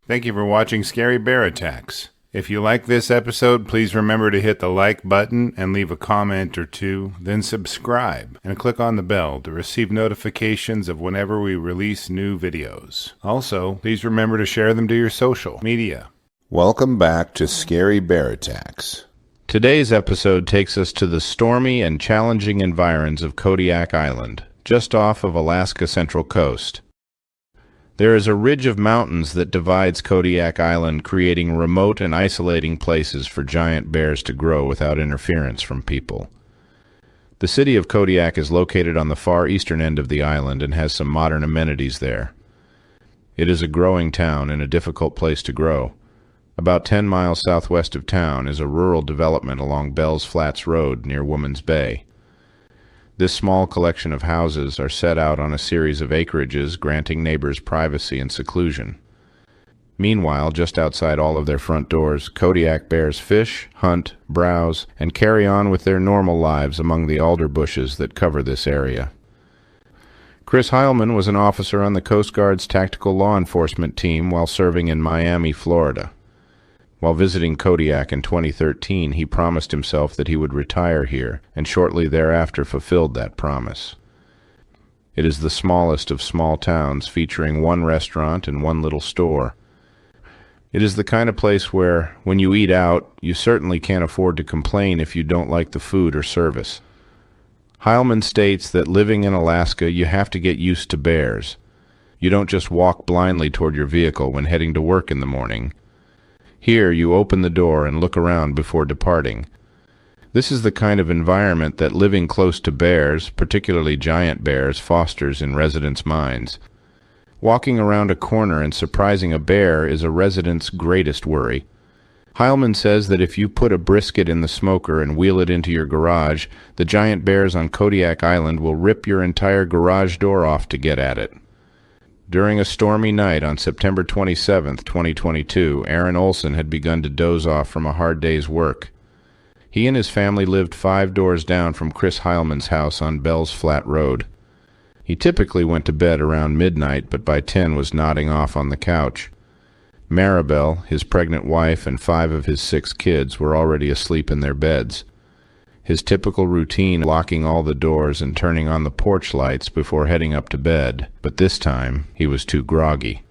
Thank you for watching Scary Bear Attacks. If you like this episode, please remember to hit the like button and leave a comment or two, then subscribe and click on the bell to receive notifications of whenever we release new videos. Also, please remember to share them to your social media. Welcome back to Scary Bear Attacks. Today's episode takes us to the stormy and challenging environs of Kodiak Island, just off of Alaska's central coast. There is a ridge of mountains that divides Kodiak Island, creating remote and isolating places for giant bears to grow without interference from people. The city of Kodiak is located on the far eastern end of the island and has some modern amenities there. It is a growing town and a difficult place to grow. About 10 miles southwest of town is a rural development along Bell's Flats Road near Woman's Bay. This small collection of houses are set out on a series of acreages, granting neighbors privacy and seclusion. Meanwhile, just outside all of their front doors, Kodiak Bears fish, hunt, browse, and carry on with their normal lives among the alder bushes that cover this area. Chris Heilman was an officer on the Coast Guard's tactical law enforcement team while serving in Miami, Florida. While visiting Kodiak in 2013, he promised himself that he would retire here, and shortly thereafter fulfilled that promise. It is the smallest of small towns, featuring one restaurant and one little store. It is the kind of place where, when you eat out, you certainly can't afford to complain if you don't like the food or service. Heilman states that living in Alaska, you have to get used to bears. You don't just walk blindly toward your vehicle when heading to work in the morning. Here, you open the door and look around before departing. This is the kind of environment that living close to bears, particularly giant bears, fosters in residents' minds. Walking around a corner and surprising a bear is a resident's greatest worry. Heilman says that if you put a brisket in the smoker and wheel it into your garage, the giant bears on Kodiak Island will rip your entire garage door off to get at it. During a stormy night on September 27, 2022, Aaron Olsen had begun to doze off from a hard day's work. He and his family lived 5 doors down from Chris Heilman's house on Bell's Flat Road. He typically went to bed around midnight, but by 10 was nodding off on the couch. Maribel, his pregnant wife, and 5 of his 6 kids were already asleep in their beds. His typical routine, locking all the doors and turning on the porch lights before heading up to bed, but this time he was too groggy.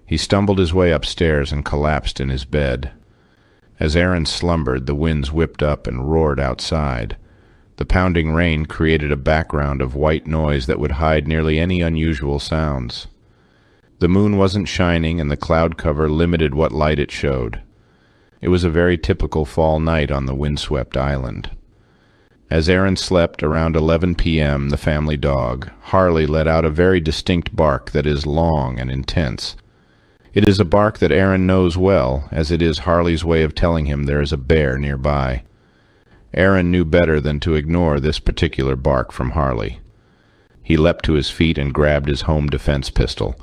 He stumbled his way upstairs and collapsed in his bed. As Aaron slumbered, the winds whipped up and roared outside. The pounding rain created a background of white noise that would hide nearly any unusual sounds. The moon wasn't shining and the cloud cover limited what light it showed. It was a very typical fall night on the windswept island. As Aaron slept around 11 p.m., the family dog, Harley, let out a very distinct bark that is long and intense. It is a bark that Aaron knows well, as it is Harley's way of telling him there is a bear nearby. Aaron knew better than to ignore this particular bark from Harley. He leapt to his feet and grabbed his home defense pistol.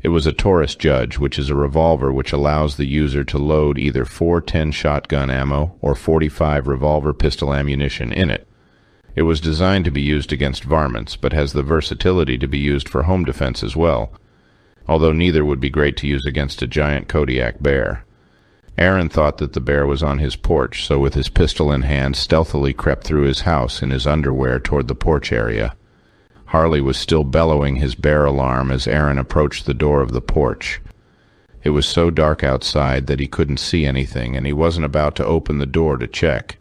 It was a Taurus Judge, which is a revolver which allows the user to load either 410 shotgun ammo or 45 revolver pistol ammunition in it. It was designed to be used against varmints, but has the versatility to be used for home defense as well, although neither would be great to use against a giant Kodiak bear. Aaron thought that the bear was on his porch, so with his pistol in hand stealthily crept through his house in his underwear toward the porch area. Harley was still bellowing his bear alarm as Aaron approached the door of the porch. It was so dark outside that he couldn't see anything, and he wasn't about to open the door to check.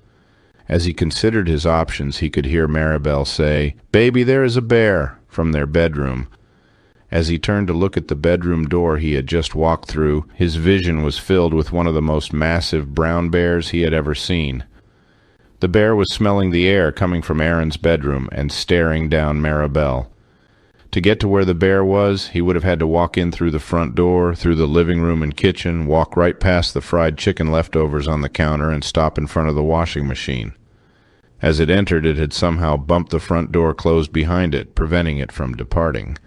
As he considered his options, he could hear Maribel say, "Baby, there is a bear," from their bedroom. As he turned to look at the bedroom door he had just walked through, his vision was filled with one of the most massive brown bears he had ever seen. The bear was smelling the air coming from Aaron's bedroom and staring down Maribel. To get to where the bear was, he would have had to walk in through the front door, through the living room and kitchen, walk right past the fried chicken leftovers on the counter, and stop in front of the washing machine. As it entered, it had somehow bumped the front door closed behind it, preventing it from departing.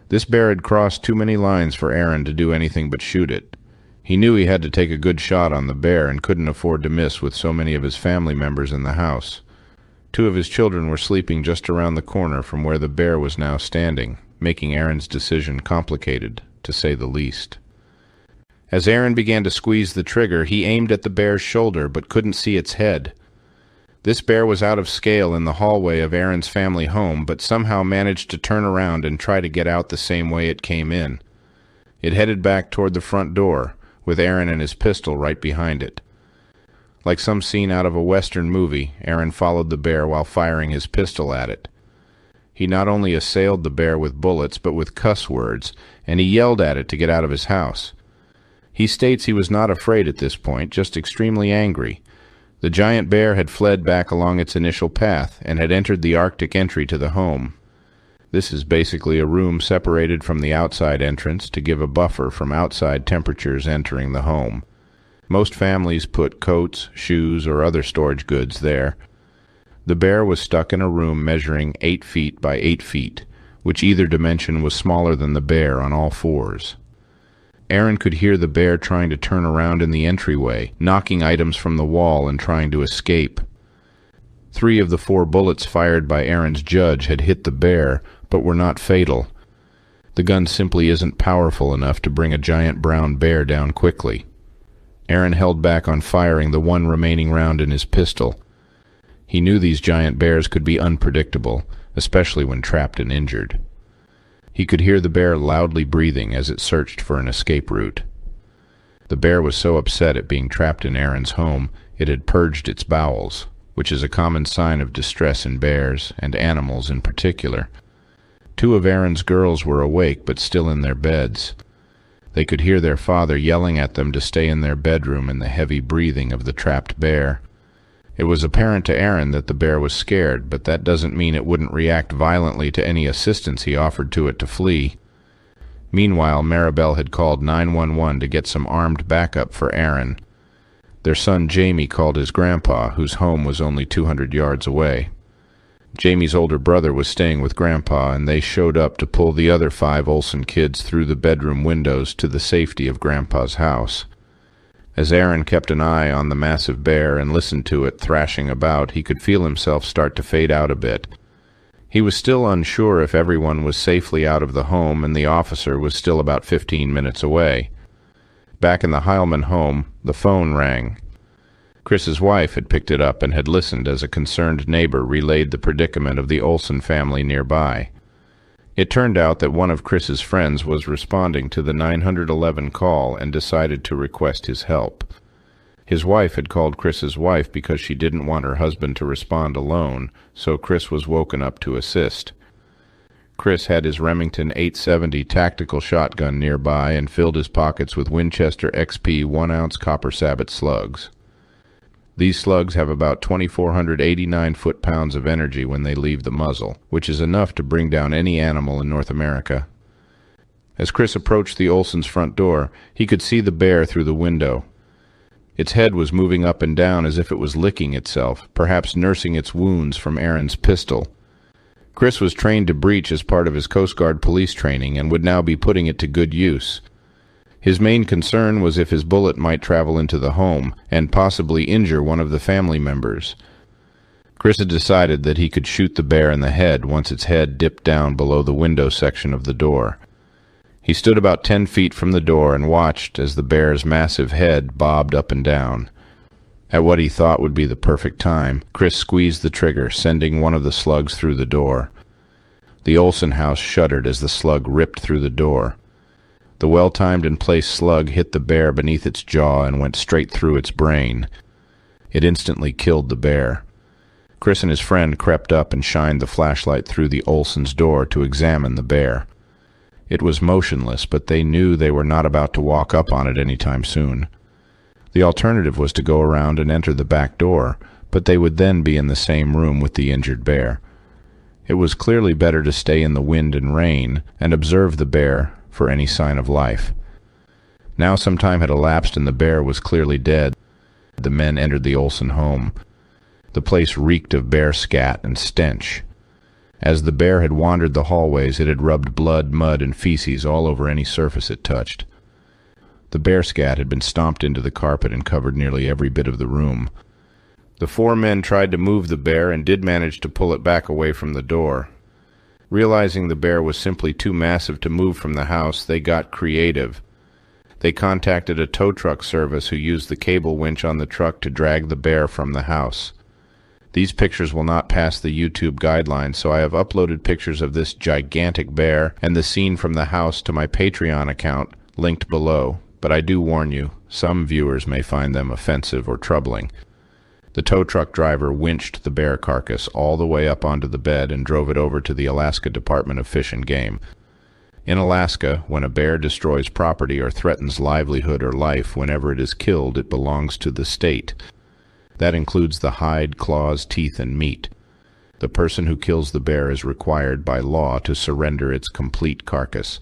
This bear had crossed too many lines for Aaron to do anything but shoot it. He knew he had to take a good shot on the bear and couldn't afford to miss with so many of his family members in the house. 2 of his children were sleeping just around the corner from where the bear was now standing, making Aaron's decision complicated, to say the least. As Aaron began to squeeze the trigger, he aimed at the bear's shoulder but couldn't see its head. This bear was out of scale in the hallway of Aaron's family home, but somehow managed to turn around and try to get out the same way it came in. It headed back toward the front door, with Aaron and his pistol right behind it. Like some scene out of a Western movie, Aaron followed the bear while firing his pistol at it. He not only assailed the bear with bullets, but with cuss words, and he yelled at it to get out of his house. He states he was not afraid at this point, just extremely angry. The giant bear had fled back along its initial path and had entered the Arctic entry to the home. This is basically a room separated from the outside entrance to give a buffer from outside temperatures entering the home. Most families put coats, shoes, or other storage goods there. The bear was stuck in a room measuring 8 feet by 8 feet, which either dimension was smaller than the bear on all fours. Aaron could hear the bear trying to turn around in the entryway, knocking items from the wall and trying to escape. 3 of the 4 bullets fired by Aaron's judge had hit the bear, but were not fatal. The gun simply isn't powerful enough to bring a giant brown bear down quickly. Aaron held back on firing the 1 remaining round in his pistol. He knew these giant bears could be unpredictable, especially when trapped and injured. He could hear the bear loudly breathing as it searched for an escape route. The bear was so upset at being trapped in Aaron's home, it had purged its bowels, which is a common sign of distress in bears, and animals in particular. 2 of Aaron's girls were awake but still in their beds. They could hear their father yelling at them to stay in their bedroom in the heavy breathing of the trapped bear. It was apparent to Aaron that the bear was scared, but that doesn't mean it wouldn't react violently to any assistance he offered to it to flee. Meanwhile, Maribel had called 911 to get some armed backup for Aaron. Their son Jamie called his grandpa, whose home was only 200 yards away. Jamie's older brother was staying with Grandpa, and they showed up to pull the other 5 Olsen kids through the bedroom windows to the safety of Grandpa's house. As Aaron kept an eye on the massive bear and listened to it thrashing about, he could feel himself start to fade out a bit. He was still unsure if everyone was safely out of the home, and the officer was still about 15 minutes away. Back in the Heilman home, the phone rang. Chris's wife had picked it up and had listened as a concerned neighbor relayed the predicament of the Olsen family nearby. It turned out that one of Chris's friends was responding to the 911 call and decided to request his help. His wife had called Chris's wife because she didn't want her husband to respond alone, so Chris was woken up to assist. Chris had his Remington 870 tactical shotgun nearby and filled his pockets with Winchester XP 1-ounce copper sabot slugs. These slugs have about 2,489 foot-pounds of energy when they leave the muzzle, which is enough to bring down any animal in North America. As Chris approached the Olsen's front door, he could see the bear through the window. Its head was moving up and down as if it was licking itself, perhaps nursing its wounds from Aaron's pistol. Chris was trained to breach as part of his Coast Guard police training and would now be putting it to good use. His main concern was if his bullet might travel into the home and possibly injure one of the family members. Chris had decided that he could shoot the bear in the head once its head dipped down below the window section of the door. He stood about 10 feet from the door and watched as the bear's massive head bobbed up and down. At what he thought would be the perfect time, Chris squeezed the trigger, sending one of the slugs through the door. The Olsen house shuddered as the slug ripped through the door. The well-timed and placed slug hit the bear beneath its jaw and went straight through its brain. It instantly killed the bear. Chris and his friend crept up and shined the flashlight through the Olsen's door to examine the bear. It was motionless, but they knew they were not about to walk up on it any time soon. The alternative was to go around and enter the back door, but they would then be in the same room with the injured bear. It was clearly better to stay in the wind and rain and observe the bear for any sign of life. Now some time had elapsed and the bear was clearly dead. The men entered the Olsen home. The place reeked of bear scat and stench. As the bear had wandered the hallways, it had rubbed blood, mud, and feces all over any surface it touched. The bear scat had been stomped into the carpet and covered nearly every bit of the room. The 4 men tried to move the bear and did manage to pull it back away from the door. Realizing the bear was simply too massive to move from the house, they got creative. They contacted a tow truck service who used the cable winch on the truck to drag the bear from the house. These pictures will not pass the YouTube guidelines, so I have uploaded pictures of this gigantic bear and the scene from the house to my Patreon account, linked below, but I do warn you, some viewers may find them offensive or troubling. The tow truck driver winched the bear carcass all the way up onto the bed and drove it over to the Alaska Department of Fish and Game. In Alaska, when a bear destroys property or threatens livelihood or life, whenever it is killed, it belongs to the state. That includes the hide, claws, teeth, and meat. The person who kills the bear is required by law to surrender its complete carcass.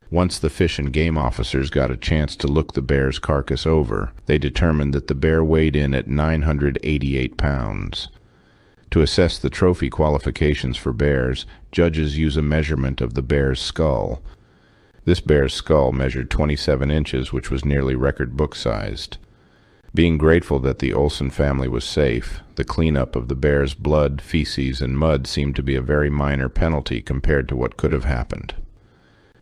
Once the Fish and Game officers got a chance to look the bear's carcass over, they determined that the bear weighed in at 988 pounds. To assess the trophy qualifications for bears, judges use a measurement of the bear's skull. This bear's skull measured 27 inches, which was nearly record book-sized. Being grateful that the Olsen family was safe, the cleanup of the bear's blood, feces, and mud seemed to be a very minor penalty compared to what could have happened.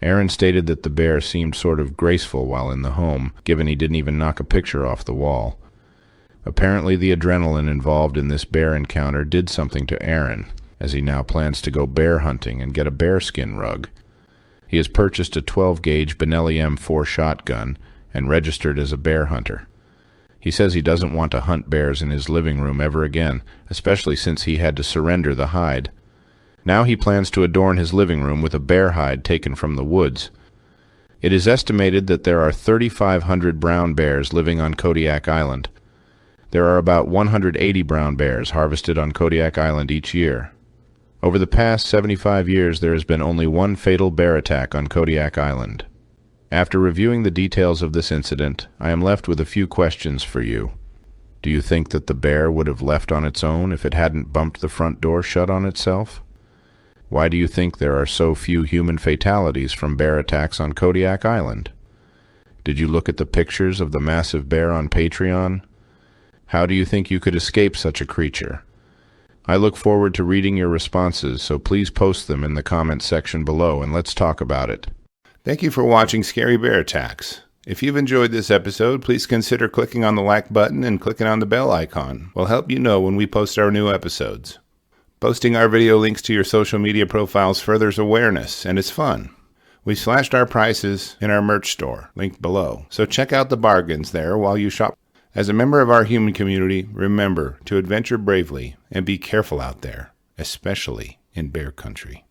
Aaron stated that the bear seemed sort of graceful while in the home, given he didn't even knock a picture off the wall. Apparently the adrenaline involved in this bear encounter did something to Aaron, as he now plans to go bear hunting and get a bearskin rug. He has purchased a 12-gauge Benelli M4 shotgun and registered as a bear hunter. He says he doesn't want to hunt bears in his living room ever again, especially since he had to surrender the hide. Now he plans to adorn his living room with a bear hide taken from the woods. It is estimated that there are 3,500 brown bears living on Kodiak Island. There are about 180 brown bears harvested on Kodiak Island each year. Over the past 75 years, there has been only one fatal bear attack on Kodiak Island. After reviewing the details of this incident, I am left with a few questions for you. Do you think that the bear would have left on its own if it hadn't bumped the front door shut on itself? Why do you think there are so few human fatalities from bear attacks on Kodiak Island? Did you look at the pictures of the massive bear on Patreon? How do you think you could escape such a creature? I look forward to reading your responses, so please post them in the comments section below and let's talk about it. Thank you for watching Scary Bear Attacks. If you've enjoyed this episode, please consider clicking on the like button and clicking on the bell icon. We'll help you know when we post our new episodes. Posting our video links to your social media profiles furthers awareness, and it's fun. We slashed our prices in our merch store, linked below, so check out the bargains there while you shop. As a member of our human community, remember to adventure bravely and be careful out there, especially in bear country.